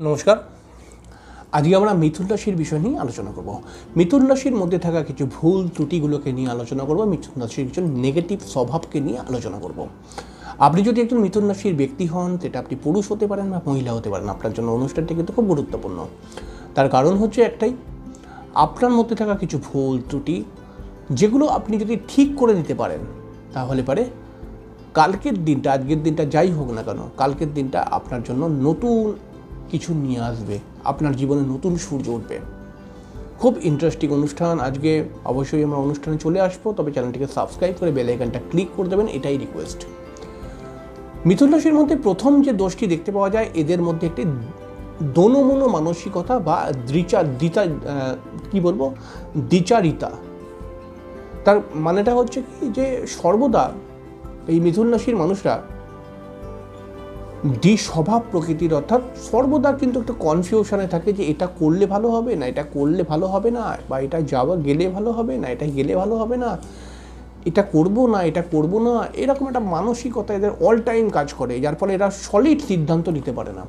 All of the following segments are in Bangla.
নমস্কার। আজকে আমরা মিথুন রাশির বিষয় নিয়ে আলোচনা করব। মিথুন রাশির মধ্যে থাকা কিছু ভুল ত্রুটিগুলোকে নিয়ে আলোচনা করব। মিথুন রাশির কিছু নেগেটিভ স্বভাবকে নিয়ে আলোচনা করব। আপনি যদি একজন মিথুন রাশির ব্যক্তি হন, সেটা আপনি পুরুষ হতে পারেন বা মহিলা হতে পারেন, আপনার জন্য অনুষ্ঠানটি কিন্তু খুব গুরুত্বপূর্ণ। তার কারণ হচ্ছে একটাই, আপনার মধ্যে থাকা কিছু ভুল ত্রুটি যেগুলো আপনি যদি ঠিক করে নিতে পারেন, তাহলে পারে কালকের দিনটা, আজকের দিনটা যাই হোক না কেন, কালকের দিনটা আপনার জন্য নতুন কিছু নিয়ে আসবে, আপনার জীবনে নতুন সূর্য উঠবে। খুব ইন্টারেস্টিং অনুষ্ঠান আজকে। অবশ্যই আমরা অনুষ্ঠানে চলে আসবো, তবে চ্যানেলটিকে সাবস্ক্রাইব করে বেল আইকনটা ক্লিক করে দেবেন, এটাই রিকোয়েস্ট। মিথুন রাশির মধ্যে প্রথম যে দোষটি দেখতে পাওয়া যায়, এদের মধ্যে একটি দোনমনো মানসিকতা বা দ্বিচারিতা। তার মানেটা হচ্ছে কি, যে সর্বদা এই মিথুন রাশির মানুষরা স্বভাব প্রকৃতির, অর্থাৎ সর্বদা কিন্তু একটা কনফিউশনে থাকে যে এটা করলে ভালো হবে না, এটা করলে ভালো হবে না, বা এটা গেলে ভালো হবে না, এটা গেলে ভালো হবে না, এটা করব না, এটা করব না, এরকম একটা মানসিকতা এদের অল টাইম কাজ করে, যার ফলে এরা সলিড সিদ্ধান্ত নিতে পারে না।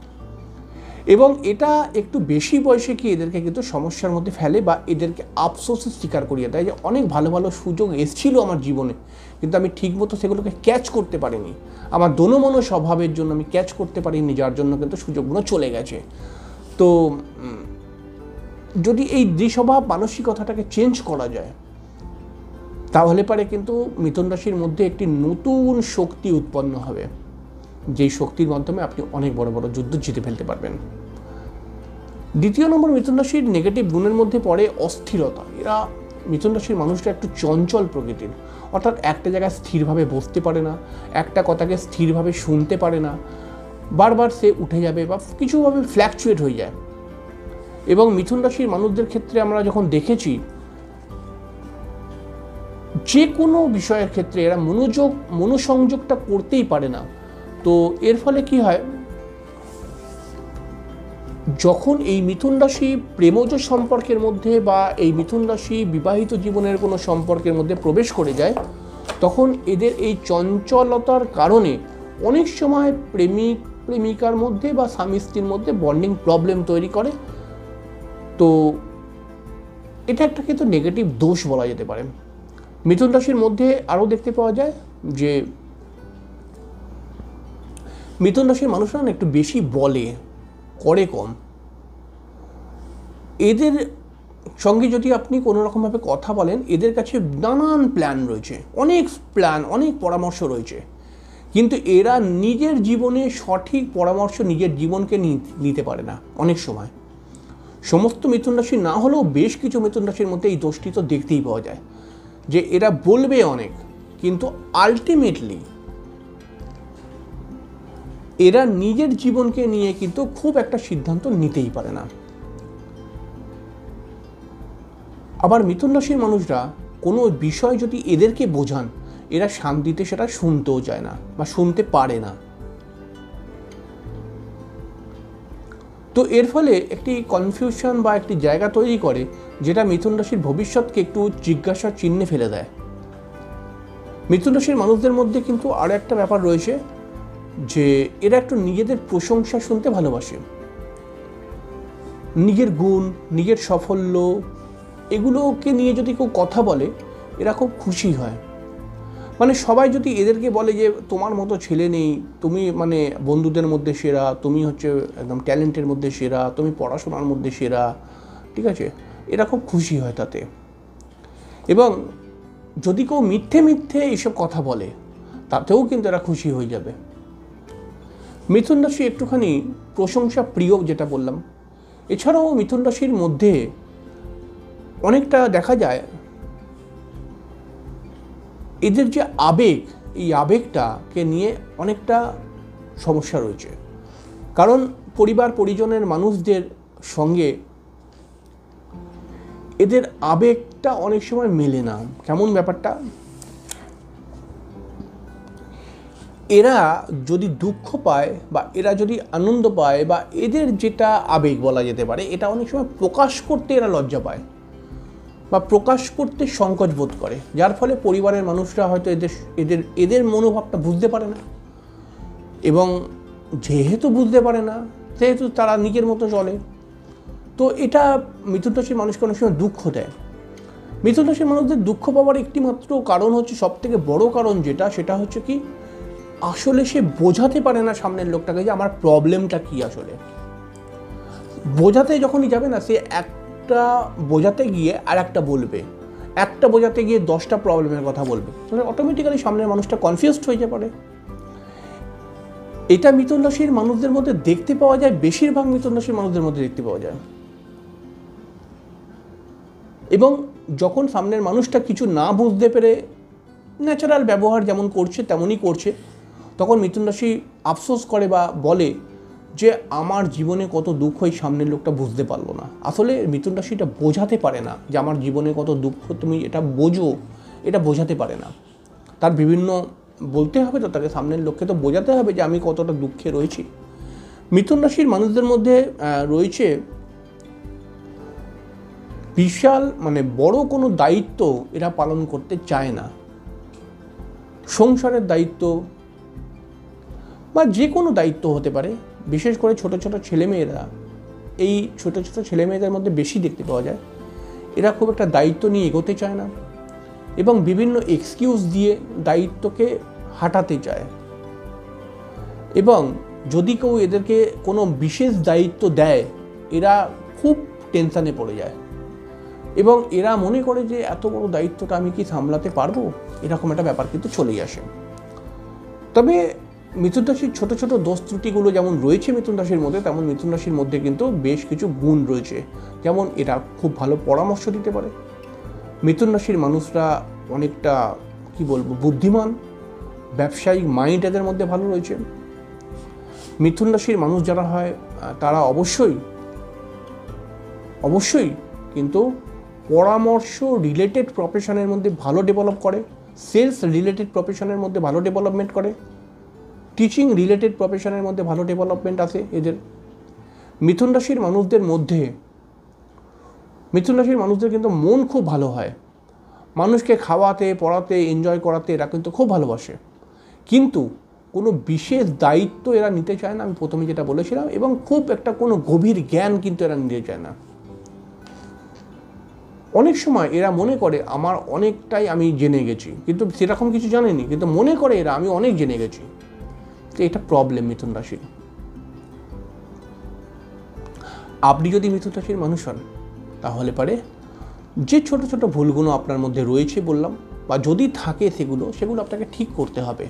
এবং এটা একটু বেশি বয়সে কি এদেরকে কিন্তু সমস্যার মধ্যে ফেলে, বা এদেরকে আফসোসের স্বীকার করিয়ে দেয় যে অনেক ভালো ভালো সুযোগ এসেছিল আমার জীবনে, কিন্তু আমি ঠিকমতো সেগুলোকে ক্যাচ করতে পারিনি, আমার দোনমনো স্বভাবের জন্য আমি ক্যাচ করতে পারিনি, যার জন্য কিন্তু সুযোগগুলো চলে গেছে। তো যদি এই দ্বিস্বভাব মানসিকতাটাকে চেঞ্জ করা যায়, তাহলে পারে কিন্তু মিথুন রাশির মধ্যে একটি নতুন শক্তি উৎপন্ন হবে, যেই শক্তির মাধ্যমে আপনি অনেক বড় বড় যুদ্ধ জিতে ফেলতে পারবেন। দ্বিতীয় নম্বর মিথুন রাশির নেগেটিভ গুণের মধ্যে পড়ে অস্থিরতা। এরা মিথুন রাশির মানুষরা একটু চঞ্চল প্রকৃতির, অর্থাৎ একটা জায়গায় স্থিরভাবে বসতে পারে না, একটা কথাকে স্থিরভাবে শুনতে পারে না, বারবার সে উঠে যাবে বা কিছুভাবে ফ্ল্যাকচুয়েট হয়ে যায়। এবং মিথুন রাশির মানুষদের ক্ষেত্রে আমরা যখন দেখেছি, যে কোনো বিষয়ের ক্ষেত্রে এরা মনোসংযোগটা করতেই পারে না। তো এর ফলে কি হয়, যখন এই মিথুন রাশি প্রেমজ সম্পর্কের মধ্যে বা এই মিথুন রাশি বিবাহিত জীবনের কোনো সম্পর্কের মধ্যে প্রবেশ করে যায়, তখন এদের এই চঞ্চলতার কারণে অনেক সময় প্রেমিকার মধ্যে বা স্বামী স্ত্রীর মধ্যে বন্ডিং প্রবলেম তৈরি করে। তো এটা একটা কিন্তু নেগেটিভ দোষ বলা যেতে পারে। মিথুন রাশির মধ্যে আরও দেখতে পাওয়া যায় যে মিথুন রাশির মানুষরা একটু বেশি বলে, করে কম। এদের সঙ্গে যদি আপনি কোনো রকমভাবে কথা বলেন, এদের কাছে নানান প্ল্যান রয়েছে, অনেক পরামর্শ রয়েছে, কিন্তু এরা নিজের জীবনে সঠিক পরামর্শ নিজের জীবনকে নিতে পারে না। অনেক সময় সমস্ত মিথুন রাশি না হলেও বেশ কিছু মিথুন রাশির মধ্যে এই দোষটি তো দেখতেই পাওয়া যায়, যে এরা বলবে অনেক, কিন্তু আলটিমেটলি এরা নিজের জীবনকে নিয়ে কিন্তু খুব একটা সিদ্ধান্ত নিতেই পারে না। আবার মিথুন রাশির মানুষরা কোনো বিষয় যদি এদেরকে বোঝান, এরা শান্তিতে সেটা শুনতেও চায় না বা শুনতে পারে না। তো এর ফলে একটি কনফিউশন বা একটি জায়গা তৈরি করে, যেটা মিথুন রাশির ভবিষ্যৎকে একটু জিজ্ঞাসার চিহ্নে ফেলে দেয়। মিথুন রাশির মানুষদের মধ্যে কিন্তু আরও একটা ব্যাপার রয়েছে, যে এরা একটু নিজেদের প্রশংসা শুনতে ভালোবাসে। নিজের গুণ, নিজের সাফল্য, এগুলোকে নিয়ে যদি কেউ কথা বলে, এরা খুব খুশি হয়। মানে সবাই যদি এদেরকে বলে যে তোমার মতো ছেলে নেই, তুমি মানে বন্ধুদের মধ্যে সেরা, তুমি হচ্ছে একদম ট্যালেন্টের মধ্যে সেরা, তুমি পড়াশোনার মধ্যে সেরা, ঠিক আছে, এরা খুব খুশি হয় তাতে। এবং যদি কেউ মিথ্যে এইসব কথা বলে, তাতেও কিন্তু এরা খুশি হয়ে যাবে। মিথুন রাশি একটুখানি প্রশংসা প্রিয়, যেটা বললাম। এছাড়াও মিথুন রাশির মধ্যে অনেকটা দেখা যায় এদের যে আবেগ, এই আবেগটাকে নিয়ে অনেকটা সমস্যা রয়েছে। কারণ পরিবার পরিজনের মানুষদের সঙ্গে এদের আবেগটা অনেক সময় মেলে না। কেমন ব্যাপারটা, এরা যদি দুঃখ পায় বা এরা যদি আনন্দ পায়, বা এদের যেটা আবেগ বলা যেতে পারে, এটা অনেক সময় প্রকাশ করতে এরা লজ্জা পায় বা প্রকাশ করতে সংকোচ বোধ করে, যার ফলে পরিবারের মানুষরা হয়তো এদের মনোভাবটা বুঝতে পারে না। এবং যেহেতু বুঝতে পারে না, সেহেতু তারা নিজের মতো চলে। তো এটা মিথুন রাশির মানুষকে অনেক সময় দুঃখ দেয়। মিথুন রাশির মানুষদের দুঃখ পাওয়ার একটি মাত্র কারণ হচ্ছে, সবথেকে বড় কারণ যেটা, সেটা হচ্ছে কি, আসলে সে বোঝাতে পারে না সামনের লোকটাকে যে আমার প্রবলেমটা কি। আসলে বোঝাতে যখনই যাবে না, সে একটা বোঝাতে গিয়ে আর একটা বলবে, একটা বোঝাতে গিয়ে 10টা প্রবলেমের কথা বলবে, তাহলে অটোমেটিক্যালি সামনের মানুষটা কনফিউজড হয়ে যেতে পারে। এটা মিথুন রাশির মানুষদের মধ্যে দেখতে পাওয়া যায়, বেশিরভাগ মিথুন রাশির মানুষদের মধ্যে দেখতে পাওয়া যায়। এবং যখন সামনের মানুষটা কিছু না বুঝতে পেরে ন্যাচারাল ব্যবহার যেমন করছে তেমনই করছে, তখন মিথুন রাশি আফসোস করে বা বলে যে আমার জীবনে কত দুঃখ এই সামনের লোকটা বুঝতে পারলো না। আসলে মিথুন রাশিটা বোঝাতে পারে না যে আমার জীবনে কত দুঃখ তুমি এটা বোঝো, এটা বোঝাতে পারে না। তার বিভিন্ন বলতে হবে, তো তাকে সামনের লোককে তো বোঝাতে হবে যে আমি কতটা দুঃখে রয়েছি। মিথুন রাশির মানুষদের মধ্যে রয়েছে বিশাল বড় কোনো দায়িত্ব এরা পালন করতে চায় না। সংসারের দায়িত্ব বা যে কোনো দায়িত্ব হতে পারে, বিশেষ করে ছোট ছোট ছেলেমেয়েরা, এই ছোট ছোট ছেলেমেয়েদের মধ্যে বেশি দেখতে পাওয়া যায়। এরা খুব একটা দায়িত্ব নিয়ে এগোতে চায় না এবং বিভিন্ন এক্সকিউজ দিয়ে দায়িত্বকে হাঁটাতে চায়। এবং যদি কেউ এদেরকে কোনো বিশেষ দায়িত্ব দেয়, এরা খুব টেনশানে পড়ে যায় এবং এরা মনে করে যে এত বড় দায়িত্বটা আমি কি সামলাতে পারবো, এরকম একটা ব্যাপার কিন্তু চলেই আসে। তবে মিথুন রাশির ছোট ছোট দোষ ত্রুটিগুলো যেমন রয়েছে মিথুন রাশির মধ্যে, তেমন মিথুন রাশির মধ্যে কিন্তু বেশ কিছু গুণ রয়েছে। যেমন এরা খুব ভালো পরামর্শ দিতে পারে। মিথুন রাশির মানুষরা অনেকটা বুদ্ধিমান, ব্যবসায়িক মাইন্ড এদের মধ্যে ভালো রয়েছে। মিথুন রাশির মানুষ যারা হয় তারা অবশ্যই কিন্তু পরামর্শ রিলেটেড প্রফেশনের মধ্যে ভালো ডেভেলপ করে, সেলস রিলেটেড প্রফেশনের মধ্যে ভালো ডেভেলপমেন্ট করে, টিচিং রিলেটেড প্রফেশনের মধ্যে ভালো ডেভেলপমেন্ট আছে এদের। মিথুন রাশির মানুষদের কিন্তু মন খুব ভালো হয়, মানুষকে খাওয়াতে, পড়াতে, এনজয় করাতে এরা কিন্তু খুব ভালোবাসে। কিন্তু কোনো বিশেষ দায়িত্ব এরা নিতে চায় না, আমি প্রথমে যেটা বলেছিলাম, এবং খুব একটা কোনো গভীর জ্ঞান কিন্তু এরা নিতে চায় না। অনেক সময় এরা মনে করে আমার অনেকটাই আমি জেনে গেছি, কিন্তু সেরকম কিছু জানেনি, কিন্তু মনে করে এরা আমি অনেক জেনে গেছি। তো এটা প্রবলেম মিথুন রাশির। আপনি যদি মিথুন রাশির মানুষ হন, তাহলে পারে যে ছোট ছোট ভুলগুলো আপনার মধ্যে রয়েছে বললাম, বা যদি থাকে সেগুলো আপনাকে ঠিক করতে হবে।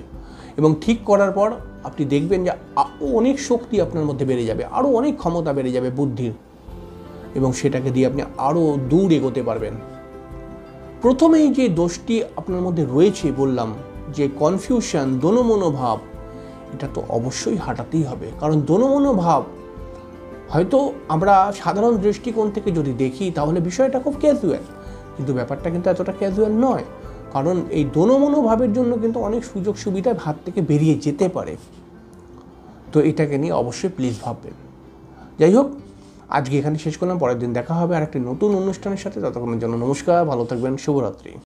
এবং ঠিক করার পর আপনি দেখবেন যে আরও অনেক শক্তি আপনার মধ্যে বেড়ে যাবে, আরও অনেক ক্ষমতা বেড়ে যাবে বুদ্ধির, এবং সেটাকে দিয়ে আপনি আরও দূর এগোতে পারবেন। প্রথমেই যে দোষটি আপনার মধ্যে রয়েছে বললাম, যে কনফিউশন, দোনমনোভাব, এটা তো অবশ্যই হাঁটাতেই হবে। কারণ দোনমনোভাব হয়তো আমরা সাধারণ দৃষ্টিকোণ থেকে যদি দেখি তাহলে বিষয়টা খুব ক্যাজুয়াল, কিন্তু ব্যাপারটা কিন্তু এতটা ক্যাজুয়াল নয়। কারণ এই দোনমনোভাবের জন্য কিন্তু অনেক সুযোগ সুবিধা হাত থেকে বেরিয়ে যেতে পারে। তো এটাকে নিয়ে অবশ্যই প্লিজ ভাববেন। যাই হোক, আজকে এখানে শেষ করলাম, পরের দিন দেখা হবে আর একটি নতুন অনুষ্ঠানের সাথে। ততক্ষণের জন্য নমস্কার, ভালো থাকবেন, শুভরাত্রি।